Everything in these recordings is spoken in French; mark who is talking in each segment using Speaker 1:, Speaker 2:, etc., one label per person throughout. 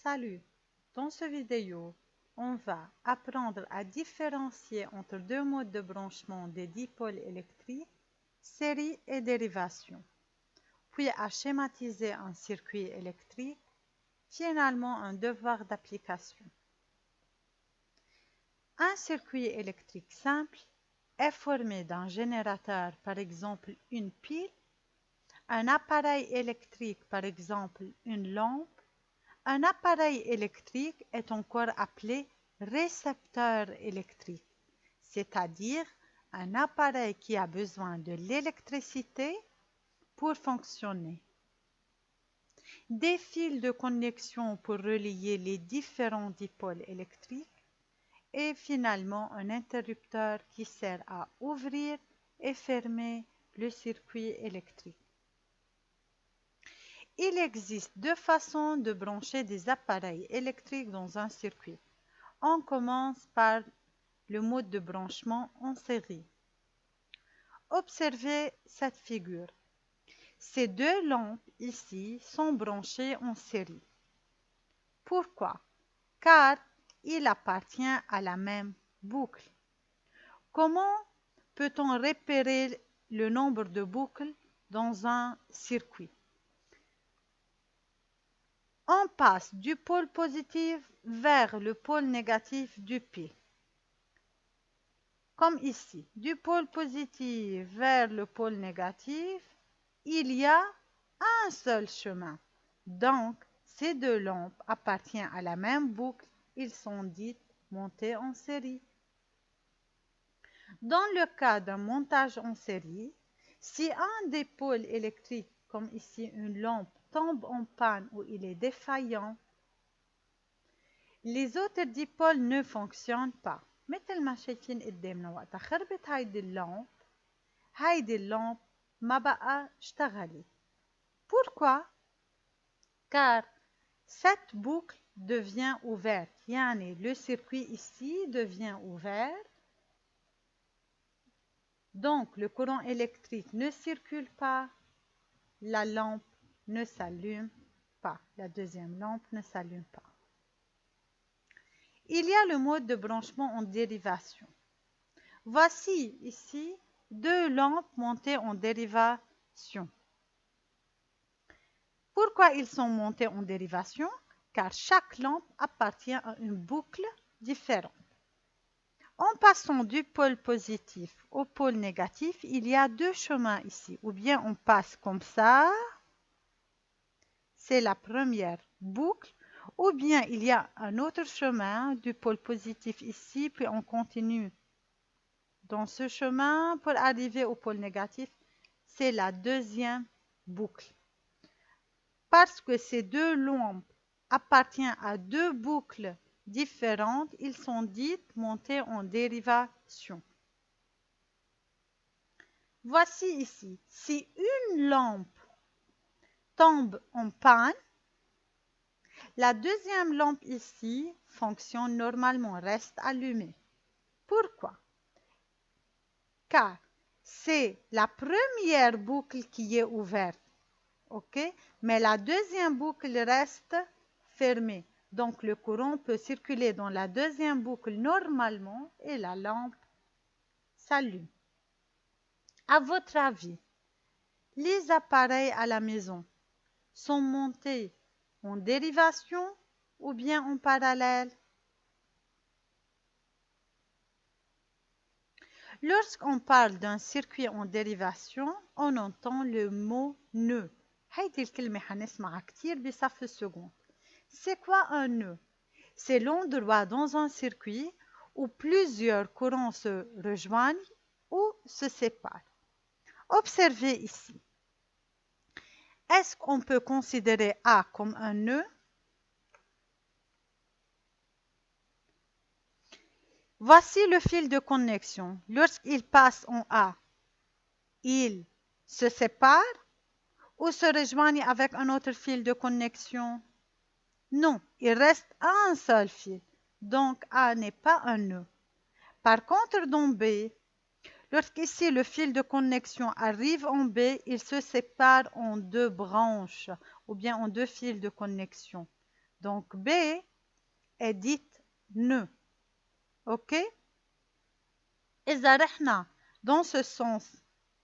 Speaker 1: Salut! Dans cette vidéo, on va apprendre à différencier entre deux modes de branchement des dipôles électriques, série et dérivation, puis à schématiser un circuit électrique, finalement un devoir d'application. Un circuit électrique simple est formé d'un générateur, par exemple une pile, un appareil électrique, par exemple une lampe. Un appareil électrique est encore appelé récepteur électrique, c'est-à-dire un appareil qui a besoin de l'électricité pour fonctionner. Des fils de connexion pour relier les différents dipôles électriques et finalement un interrupteur qui sert à ouvrir et fermer le circuit électrique. Il existe deux façons de brancher des appareils électriques dans un circuit. On commence par le mode de branchement en série. Observez cette figure. Ces deux lampes ici sont branchées en série. Pourquoi? Car il appartient à la même boucle. Comment peut-on repérer le nombre de boucles dans un circuit? On passe du pôle positif vers le pôle négatif du pile. Comme ici, du pôle positif vers le pôle négatif, il y a un seul chemin. Donc, ces deux lampes appartiennent à la même boucle, ils sont dites montées en série. Dans le cas d'un montage en série, si un des pôles électriques, comme ici une lampe, tombe en panne ou il est défaillant, les autres dipôles ne fonctionnent pas. مثل ما شايفين قدامنا وقتها خربت هيدي اللامب ما بقى اشتغلت. Pourquoi? Car cette boucle devient ouverte. يعني le circuit ici devient ouvert. Donc le courant électrique ne circule pas. La lampe ne s'allume pas. La deuxième lampe ne s'allume pas. Il y a le mode de branchement en dérivation. Voici ici deux lampes montées en dérivation. Pourquoi ils sont montés en dérivation? Car chaque lampe appartient à une boucle différente. En passant du pôle positif au pôle négatif, il y a deux chemins ici. Ou bien on passe comme ça, c'est la première boucle. Ou bien il y a un autre chemin du pôle positif ici, puis on continue dans ce chemin pour arriver au pôle négatif. C'est la deuxième boucle. Parce que ces deux lampes appartiennent à deux boucles différentes, ils sont dites montées en dérivation. Voici ici, si une lampe tombe en panne, la deuxième lampe ici fonctionne normalement, reste allumée. Pourquoi? Car c'est la première boucle qui est ouverte, ok? Mais la deuxième boucle reste fermée. Donc le courant peut circuler dans la deuxième boucle normalement et la lampe s'allume. À votre avis, les appareils à la maison sont montés en dérivation ou bien en parallèle? Lorsqu'on parle d'un circuit en dérivation, on entend le mot nœud. هيدي الكلمة حنسمعها كتير بصف السكون. C'est quoi un nœud? C'est l'endroit dans un circuit où plusieurs courants se rejoignent ou se séparent. Observez ici. Est-ce qu'on peut considérer A comme un nœud? Voici le fil de connexion. Lorsqu'il passe en A, il se sépare ou se rejoignent avec un autre fil de connexion? Non, il reste un seul fil. Donc A n'est pas un nœud. Par contre, dans B, lorsqu'ici le fil de connexion arrive en B, il se sépare en deux branches ou bien en deux fils de connexion. Donc B est dite nœud. OK? إذا رحنا dans ce sens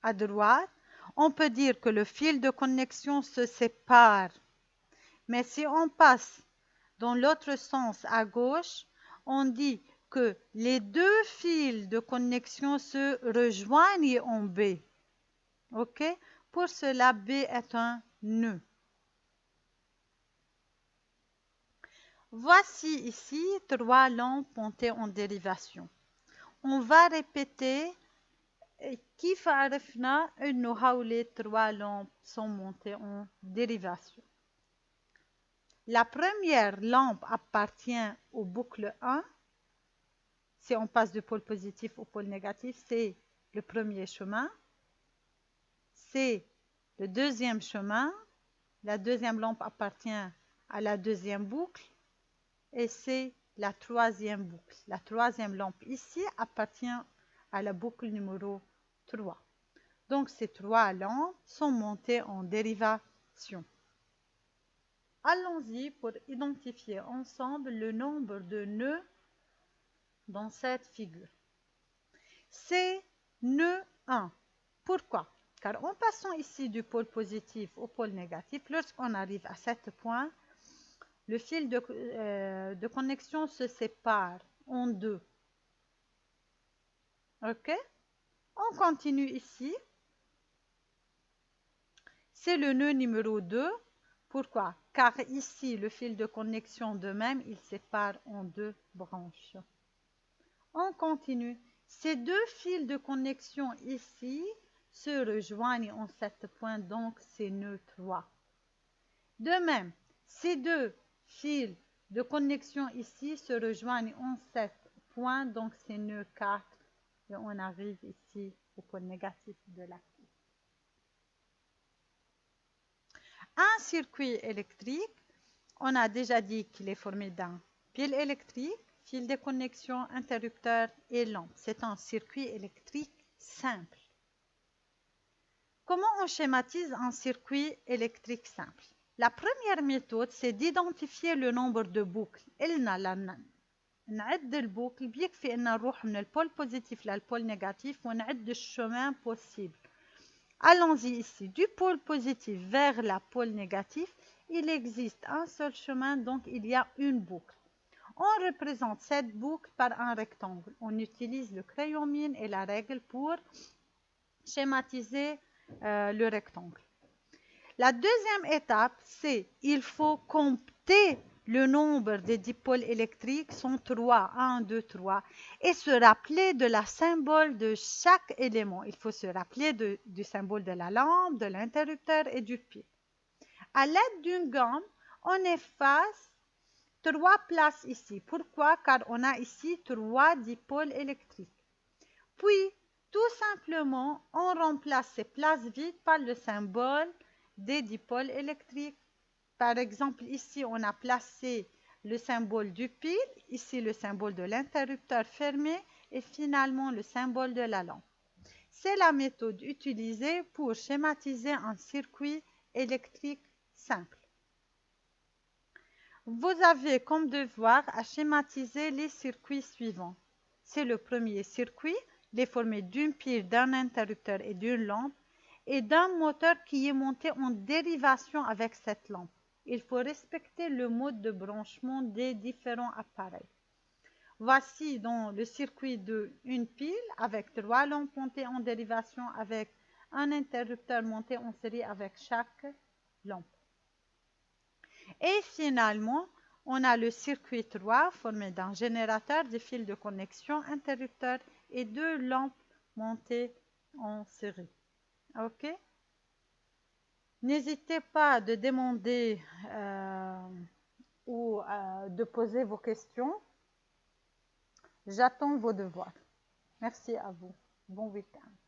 Speaker 1: à droite, on peut dire que le fil de connexion se sépare. Mais si on passe dans l'autre sens à gauche, on dit que les deux fils de connexion se rejoignent en B. OK? Pour cela, B est un nœud. Voici ici 3 lampes montées en dérivation. On va répéter كيف عرفنا إنه هؤلاء 3 lampes sont montées en dérivation. La première lampe appartient au boucle 1. Si on passe du pôle positif au pôle négatif, c'est le premier chemin. C'est le deuxième chemin. La deuxième lampe appartient à la deuxième boucle. Et c'est la troisième boucle. La troisième lampe ici appartient à la boucle numéro 3. Donc ces 3 lampes sont montées en dérivation. Allons-y pour identifier ensemble le nombre de nœuds dans cette figure. C'est nœud 1. Pourquoi? Car en passant ici du pôle positif au pôle négatif, lorsqu'on arrive à 7 points, le fil de connexion se sépare en 2. OK? On continue ici. C'est le nœud numéro 2. Pourquoi? Car ici, le fil de connexion de même, il sépare en 2 branches. On continue. Ces 2 fils de connexion ici se rejoignent en 7 points, donc c'est nœud 3. De même, ces 2 fils de connexion ici se rejoignent en 7 points, donc c'est nœud 4. Et on arrive ici au pôle négatif de la pile. Un circuit électrique, on a déjà dit qu'il est formé d'un pile électrique, fil de connexion, interrupteur et lampe. C'est un circuit électrique simple. Comment on schématise un circuit électrique simple? La première méthode, c'est d'identifier le nombre de boucles. نعد البوكل بيكفي ان نروح من البول positif للبول négatif ونعد الchemin possible. Allons-y ici, du pôle positif vers la pôle négatif, il existe un seul chemin, donc il y a une boucle. On représente cette boucle par un rectangle. On utilise le crayon mine et la règle pour schématiser le rectangle. La deuxième étape, c'est il faut compter le nombre des dipôles électriques sont 3, 1, 2, 3, et se rappeler de la symbole de chaque élément. Il faut se rappeler du symbole de la lampe, de l'interrupteur et du pile. À l'aide d'une gomme, on efface 3 places ici. Pourquoi? Car on a ici 3 dipôles électriques. Puis, tout simplement, on remplace ces places vides par le symbole des dipôles électriques. Par exemple, ici, on a placé le symbole du pile, ici le symbole de l'interrupteur fermé et finalement le symbole de la lampe. C'est la méthode utilisée pour schématiser un circuit électrique simple. Vous avez comme devoir à schématiser les circuits suivants. C'est le premier circuit, il est formé d'une pile, d'un interrupteur et d'une lampe et d'un moteur qui est monté en dérivation avec cette lampe. Il faut respecter le mode de branchement des différents appareils. Voici donc le circuit d'une pile avec 3 lampes montées en dérivation avec un interrupteur monté en série avec chaque lampe. Et finalement, on a le circuit 3 formé d'un générateur, des fils de connexion, interrupteur et 2 lampes montées en série. OK? N'hésitez pas de demander ou de poser vos questions. J'attends vos devoirs. Merci à vous. Bon week-end.